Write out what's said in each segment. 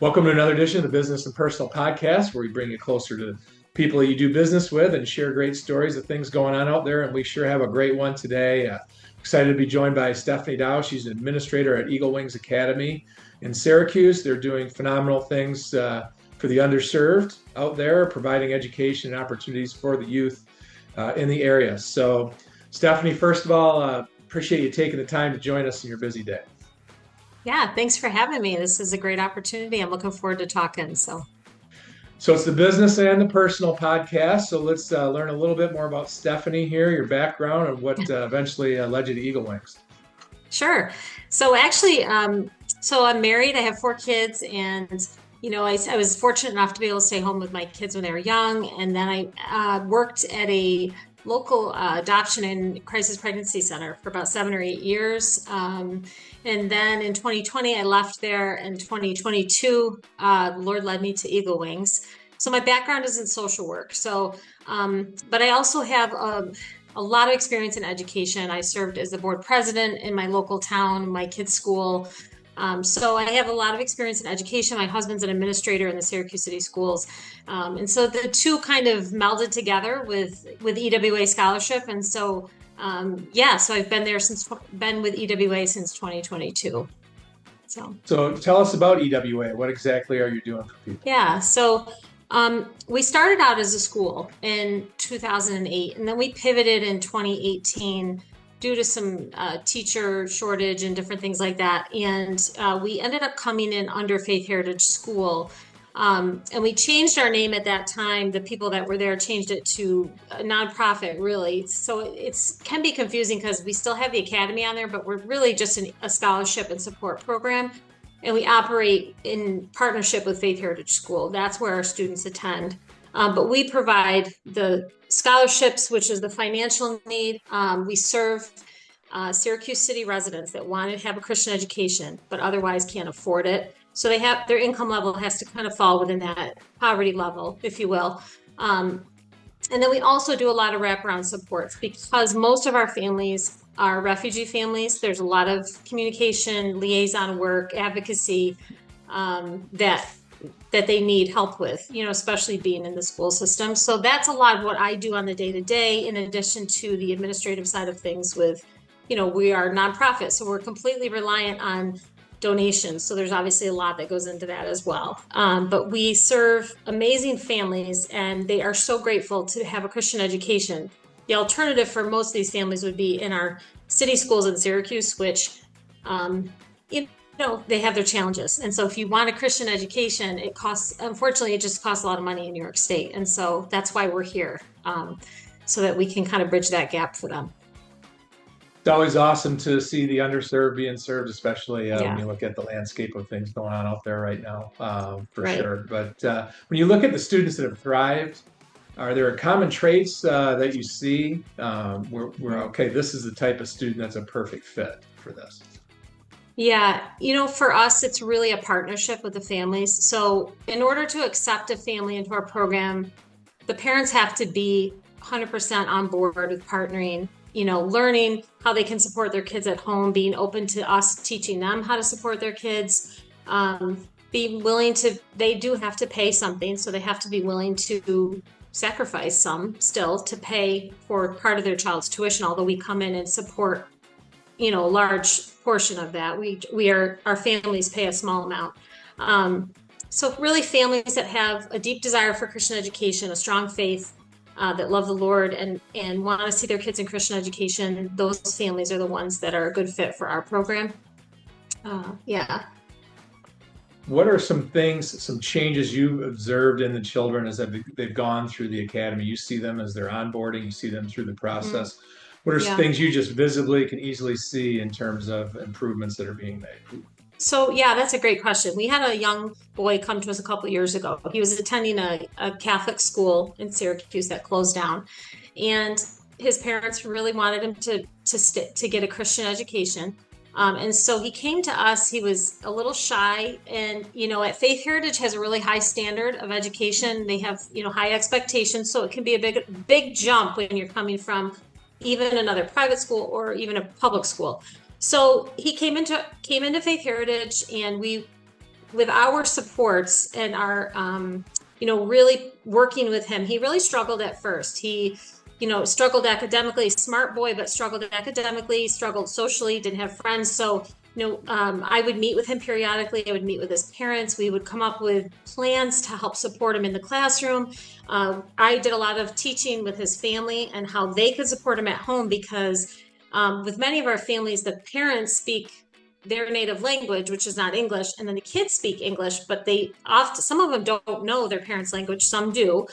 Welcome to another edition of the Business and Personal Podcast, where we bring you closer to people you do business with and share great stories of things going on out there. And we sure have a great one today. Excited to be joined by Stephanie Dow. She's an administrator at Eagle Wings Academy in Syracuse. They're doing phenomenal things for the underserved out there, providing education and opportunities for the youth in the area. So, Stephanie, first of all, appreciate you taking the time to join us in your busy day. Yeah, thanks for having me. This is a great opportunity. I'm looking forward to talking. So it's the business and the personal podcast. So let's learn a little bit more about Stephanie here, your background, and what eventually led you to Eagle Wings. Sure. So actually, so I'm married. I have 4 kids, and I was fortunate enough to be able to stay home with my kids when they were young, and then I worked at a local adoption and crisis pregnancy center for about 7 or 8 years. And then in 2020, I left there. In 2022, the Lord led me to Eagle Wings. So my background is in social work. But I also have a lot of experience in education. I served as the board president in my local town, my kids' school. So I have a lot of experience in education. My husband's an administrator in the Syracuse City Schools. And so the two kind of melded together with EWA scholarship. And so, so I've been with EWA since 2022. So tell us about EWA. What exactly are you doing for people? Yeah, we started out as a school in 2008, and then we pivoted in 2018 due to some teacher shortage and different things like that. And we ended up coming in under Faith Heritage School. And we changed our name at that time. The people that were there changed it to a nonprofit, really. So it can be confusing because we still have the academy on there, but we're really just a scholarship and support program. And we operate in partnership with Faith Heritage School. That's where our students attend. But we provide the scholarships, which is the financial need. We serve Syracuse City residents that want to have a Christian education, but otherwise can't afford it. So their income level has to kind of fall within that poverty level, if you will. And then we also do a lot of wraparound supports because most of our families are refugee families. There's a lot of communication, liaison work, advocacy that they need help with, especially being in the school system. So that's a lot of what I do on the day-to-day, in addition to the administrative side of things with, we are nonprofit, so we're completely reliant on donations. So there's obviously a lot that goes into that as well. But we serve amazing families, and they are so grateful to have a Christian education. The alternative for most of these families would be in our city schools in Syracuse, which, they have their challenges. And so if you want a Christian education, unfortunately, it just costs a lot of money in New York State. And so that's why we're here, so that we can kind of bridge that gap for them. It's always awesome to see the underserved being served, especially when you look at the landscape of things going on out there right now, for sure. But when you look at the students that have thrived, are there common traits that you see okay, this is the type of student that's a perfect fit for this? Yeah, for us, it's really a partnership with the families. So in order to accept a family into our program, the parents have to be 100% on board with partnering, learning how they can support their kids at home, being open to us teaching them how to support their kids, being willing to, they do have to pay something. So they have to be willing to sacrifice some still to pay for part of their child's tuition, although we come in and support a large portion of that. Our families pay a small amount. So really families that have a deep desire for Christian education, a strong faith, that love the Lord and want to see their kids in Christian education, those families are the ones that are a good fit for our program. Yeah. What are some changes you've observed in the children as they've gone through the academy? You see them as they're onboarding, you see them through the process. Mm-hmm. What are things you just visibly can easily see in terms of improvements that are being made? So, that's a great question. We had a young boy come to us a couple of years ago. He was attending a Catholic school in Syracuse that closed down. And his parents really wanted him to get a Christian education. And so he came to us. He was a little shy. And, at Faith Heritage has a really high standard of education. They have, high expectations. So it can be a big jump when you're coming from even another private school or even a public school. So he came into Faith Heritage, and we with our supports and our, really working with him, he really struggled at first. He, struggled academically, smart boy, but struggled academically, struggled socially, didn't have friends. So, I would meet with him periodically. I would meet with his parents. We would come up with plans to help support him in the classroom. I did a lot of teaching with his family and how they could support him at home because with many of our families, the parents speak their native language, which is not English, and then the kids speak English, but some of them don't know their parents' language, some do.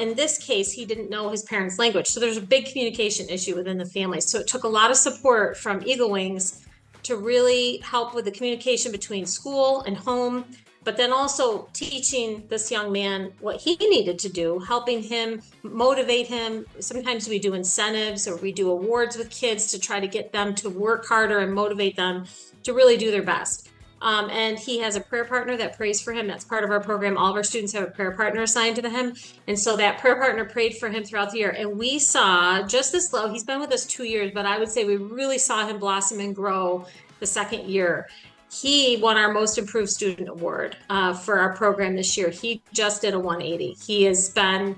In this case, he didn't know his parents' language. So there's a big communication issue within the family. So it took a lot of support from Eagle Wings to really help with the communication between school and home, but then also teaching this young man what he needed to do, helping him, motivate him. Sometimes we do incentives or we do awards with kids to try to get them to work harder and motivate them to really do their best. And he has a prayer partner that prays for him. That's part of our program. All of our students have a prayer partner assigned to him. And so that prayer partner prayed for him throughout the year. And we saw just this low, he's been with us 2 years, but I would say we really saw him blossom and grow the second year. He won our Most Improved Student Award for our program this year. He just did a 180. He has been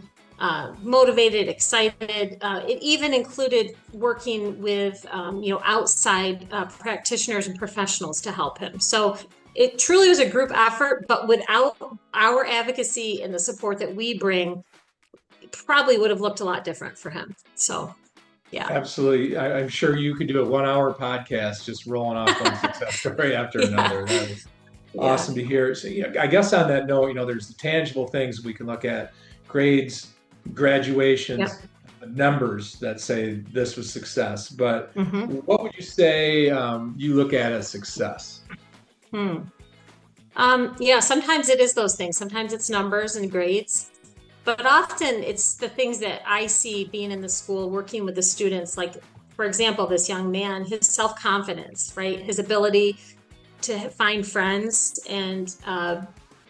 motivated, excited. It even included working with, outside practitioners and professionals to help him. So it truly was a group effort, but without our advocacy and the support that we bring, it probably would have looked a lot different for him. So, yeah. Absolutely. I'm sure you could do a 1 hour podcast just rolling off one success story after another. That is awesome to hear. So, I guess on that note, there's the tangible things we can look at: grades, graduations, numbers that say this was success. But what would you say you look at as success? Sometimes it is those things. Sometimes it's numbers and grades, but often it's the things that I see being in the school, working with the students. Like, for example, this young man, his self-confidence, right? His ability to find friends and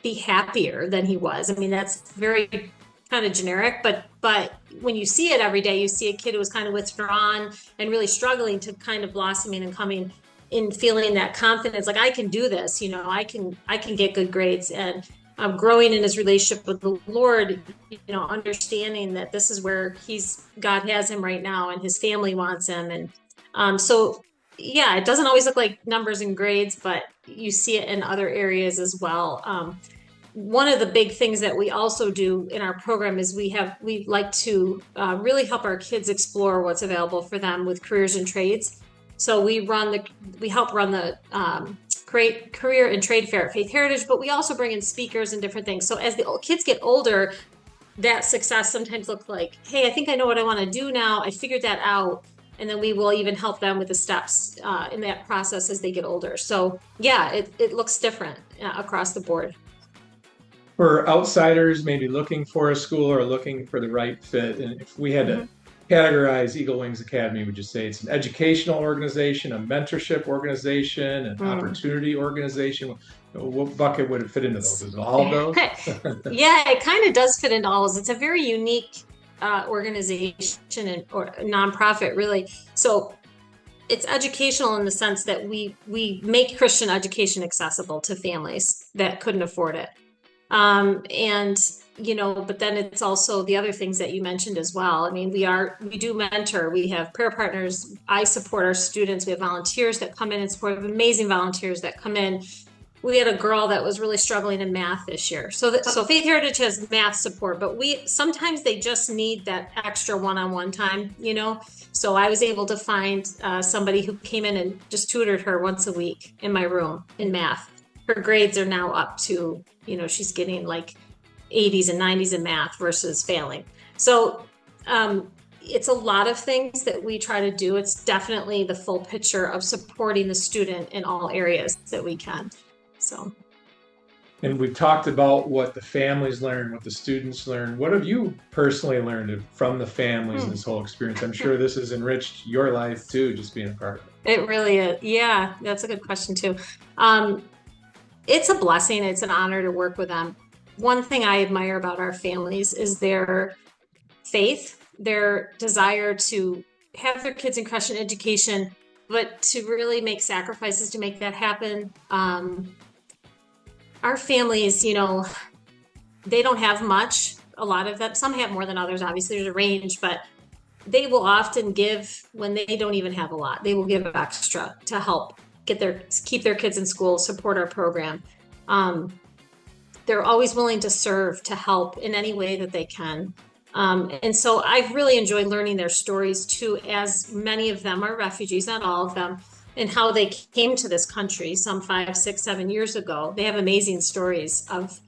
be happier than he was. I mean, that's very kind of generic, but when you see it every day, you see a kid who was kind of withdrawn and really struggling to kind of blossoming and coming in, feeling that confidence, like I can do this, I can get good grades, and growing in his relationship with the Lord, understanding that this is where God has him right now, and his family wants him, and it doesn't always look like numbers and grades, but you see it in other areas as well. One of the big things that we also do in our program is we like to really help our kids explore what's available for them with careers and trades. So we help run the career and trade fair at Faith Heritage, but we also bring in speakers and different things. So as the kids get older, that success sometimes looks like, hey, I think I know what I want to do now. I figured that out. And then we will even help them with the steps in that process as they get older. So it looks different across the board. For outsiders, maybe looking for a school or looking for the right fit, and if we had to categorize Eagle Wings Academy, would you say it's an educational organization, a mentorship organization, an opportunity organization? What bucket would it fit into those? Is it all of those? Yeah, it kind of does fit into all of those. It's a very unique organization or nonprofit, really. So it's educational in the sense that we make Christian education accessible to families that couldn't afford it. But then it's also the other things that you mentioned as well. I mean, we do mentor, we have prayer partners. I support our students. We have volunteers that come in and support. We have amazing volunteers that come in. We had a girl that was really struggling in math this year. So Faith Heritage has math support, but sometimes they just need that extra one-on-one time, So I was able to find somebody who came in and just tutored her once a week in my room in math. Her grades are now up to, she's getting like 80s and 90s in math versus failing. So it's a lot of things that we try to do. It's definitely the full picture of supporting the student in all areas that we can. So. And we've talked about what the families learn, what the students learn. What have you personally learned from the families in this whole experience? I'm sure this has enriched your life too, just being a part of it. It really is. Yeah, that's a good question too. It's a blessing. It's an honor to work with them. One thing I admire about our families is their faith, their desire to have their kids in Christian education, but to really make sacrifices to make that happen. our families, they don't have much. A lot of them, some have more than others. Obviously, there's a range, but they will often give when they don't even have a lot. They will give extra to help keep their kids in school, support our program. They're always willing to serve, to help in any way that they can. And so I've really enjoyed learning their stories too, as many of them are refugees, not all of them, and how they came to this country some 5, 6, 7 years ago. They have amazing stories of,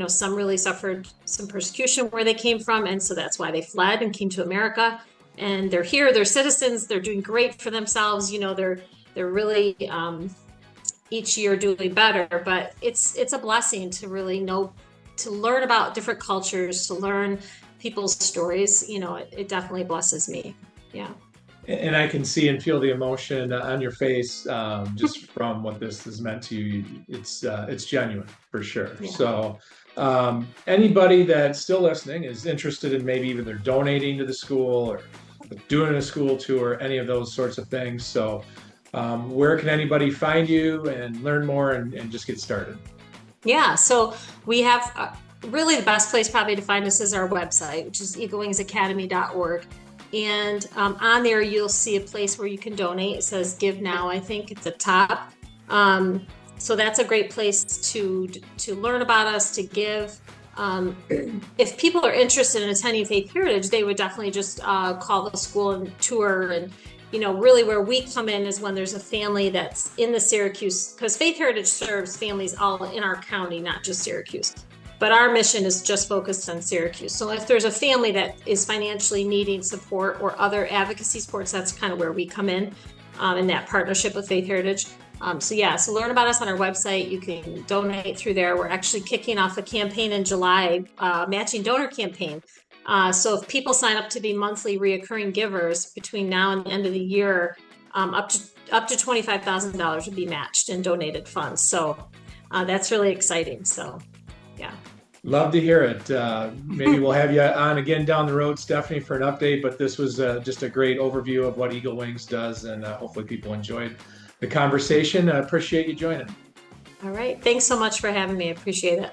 some really suffered some persecution where they came from. And so that's why they fled and came to America. And they're here, they're citizens, they're doing great for themselves. They're really each year doing better, but it's a blessing to really to learn about different cultures, to learn people's stories. It definitely blesses me. Yeah. And I can see and feel the emotion on your face, just from what this has meant to you. It's genuine for sure. Yeah. So anybody that's still listening is interested in maybe either donating to the school or doing a school tour, any of those sorts of things. So where can anybody find you and learn more and just get started? Yeah, so we have really the best place probably to find us is our website, which is eaglewingsacademy.org. And on there, you'll see a place where you can donate. It says Give Now, I think at the top. So that's a great place to learn about us, to give. If people are interested in attending Faith Heritage, they would definitely just call the school and tour. And, really where we come in is when there's a family that's in the Syracuse, because Faith Heritage serves families all in our county, not just Syracuse. But our mission is just focused on Syracuse. So if there's a family that is financially needing support or other advocacy supports, that's kind of where we come in that partnership with Faith Heritage. So learn about us on our website. You can donate through there. We're actually kicking off a campaign in July, matching donor campaign. So if people sign up to be monthly reoccurring givers between now and the end of the year, up to $25,000 would be matched in donated funds. So that's really exciting. So, yeah. Love to hear it. Maybe we'll have you on again down the road, Stephanie, for an update. But this was just a great overview of what Eagle Wings does, and hopefully people enjoyed the conversation. I appreciate you joining. All right. Thanks so much for having me. I appreciate it.